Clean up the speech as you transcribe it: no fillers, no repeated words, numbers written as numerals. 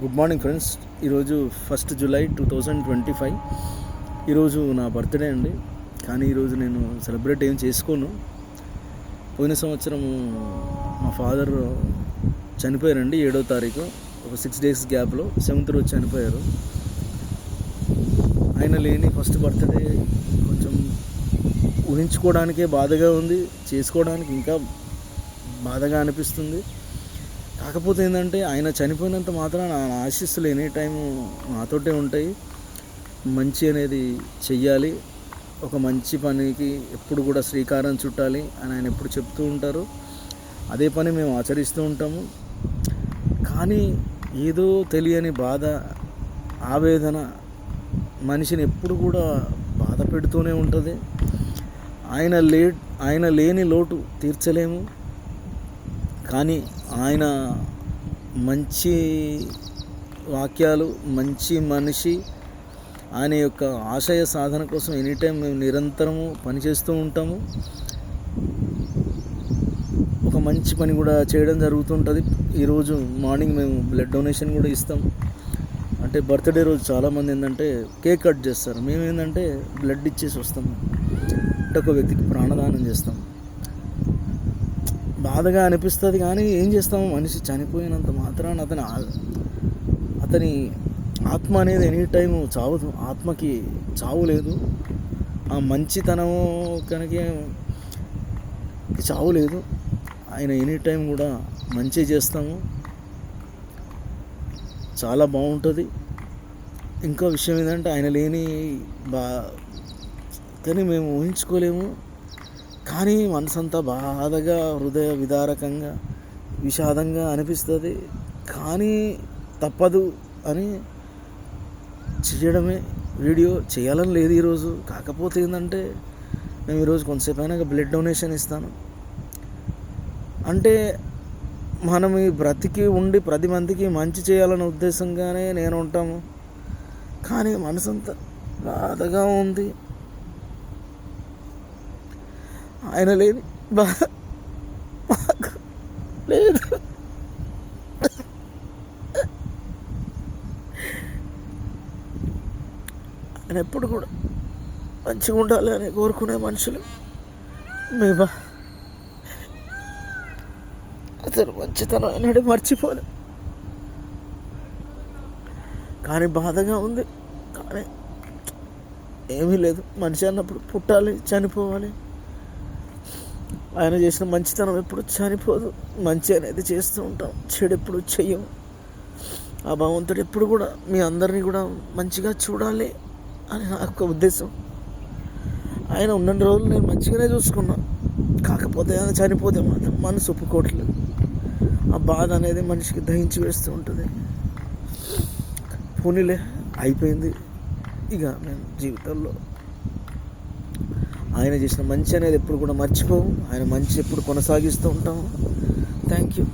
Good morning friends. ఈరోజు 1 July 2025. ఈరోజు నా బర్త్డే అండి. కానీ ఈరోజు నేను సెలబ్రేట్ ఏం చేసుకోను. పోయిన సంవత్సరం మా ఫాదర్ చనిపోయారండి 7వ తారీఖు. ఒక 6 days గ్యాప్లో 7th రోజు చనిపోయారు. ఆయన లేని ఫస్ట్ బర్త్డే కొంచెం ఊహించుకోవడానికే బాధగా ఉంది, చేసుకోవడానికి ఇంకా బాధగా అనిపిస్తుంది. కాకపోతే ఏంటంటే ఆయన చనిపోయినంత మాత్రాన నా ఆశీస్సులు ఎనీ టైము నాతోటే ఉంటాయి. మంచి అనేది చెయ్యాలి, ఒక మంచి పనికి ఎప్పుడు కూడా శ్రీకారం చుట్టాలి అని ఆయన ఎప్పుడు చెప్తూ ఉంటారు. అదే పని మేము ఆచరిస్తూ ఉంటాము. కానీ ఏదో తెలియని బాధ, ఆవేదన మనిషిని ఎప్పుడు కూడా బాధ పెడుతూనే ఉంటుంది. ఆయన లేని లోటు తీర్చలేము. కానీ ఆయన మంచి వాక్యాలు, మంచి మనిషి, ఆయన యొక్క ఆశయ సాధన కోసం ఎనీ టైం మేము నిరంతరము పనిచేస్తూ ఉంటాము. ఒక మంచి పని కూడా చేయడం జరుగుతుంటుంది. ఈరోజు మార్నింగ్ మేము బ్లడ్ డొనేషన్ కూడా ఇస్తాం. అంటే బర్త్డే రోజు చాలామంది ఏంటంటే కేక్ కట్ చేస్తారు, మేము ఏంటంటే బ్లడ్ ఇచ్చేసి వస్తాము. అంటే ఒక వ్యక్తికి ప్రాణదానం చేస్తాం. బాధగా అనిపిస్తుంది, కానీ ఏం చేస్తాము, మనిషి చనిపోయినంత మాత్రాన అతని ఆత్మ అనేది ఎనీ టైము చావదు. ఆత్మకి చావు లేదు. ఆ మంచితనము కనుక చావు లేదు. ఆయన ఎనీ టైం కూడా మంచి చేస్తాము. చాలా బాగుంటుంది. ఇంకో విషయం ఏంటంటే ఆయన లేని కానీ మేము ఊహించుకోలేము. కానీ మనసంతా బాధగా, హృదయ విదారకంగా, విషాదంగా అనిపిస్తుంది. కానీ తప్పదు అని చేయడమే. వీడియో చేయాలని లేదు ఈరోజు. కాకపోతే ఏంటంటే మేము ఈరోజు కొంతసేపు అయినాక బ్లడ్ డొనేషన్ ఇస్తాను. అంటే మనం ఈ బ్రతికి ఉండి 10 మందికి మంచి చేయాలనే ఉద్దేశంగానే నేను ఉంటాము. కానీ మనసంతా బాధగా ఉంది. ఆయన లేని బాధ మాకు లేదు. ఆయన ఎప్పుడు కూడా మంచిగా ఉండాలి అని కోరుకునే మనుషులు మేమా. అతను మంచితనం అయినాడు, మర్చిపోలే. కానీ బాధగా ఉంది. కానీ ఏమీ లేదు. మనిషి అన్నప్పుడు పుట్టాలి, చనిపోవాలి. ఆయన చేసిన మంచితనం ఎప్పుడు చనిపోదు. మంచి అనేది చేస్తూ ఉంటాం, చెడు ఎప్పుడు చెయ్యము. ఆ భగవంతుడు ఎప్పుడు కూడా మీ అందరినీ కూడా మంచిగా చూడాలి అని నాకు ఉద్దేశం. ఆయన ఉన్న రోజులు నేను మంచిగానే చూసుకున్నా. కాకపోతే ఆయన చనిపోతే మాత్రం మనసు ఒప్పుకోవట్లేదు. ఆ బాధ అనేది మనిషికి దహించి వేస్తూ ఉంటుంది. పోనీలే, అయిపోయింది. ఇక మేము జీవితంలో ఆయన చేసిన మంచి అనేది ఎప్పుడు కూడా మర్చిపోము. ఆయన మంచి ఎప్పుడు కొనసాగిస్తూ ఉంటాము. Thank you.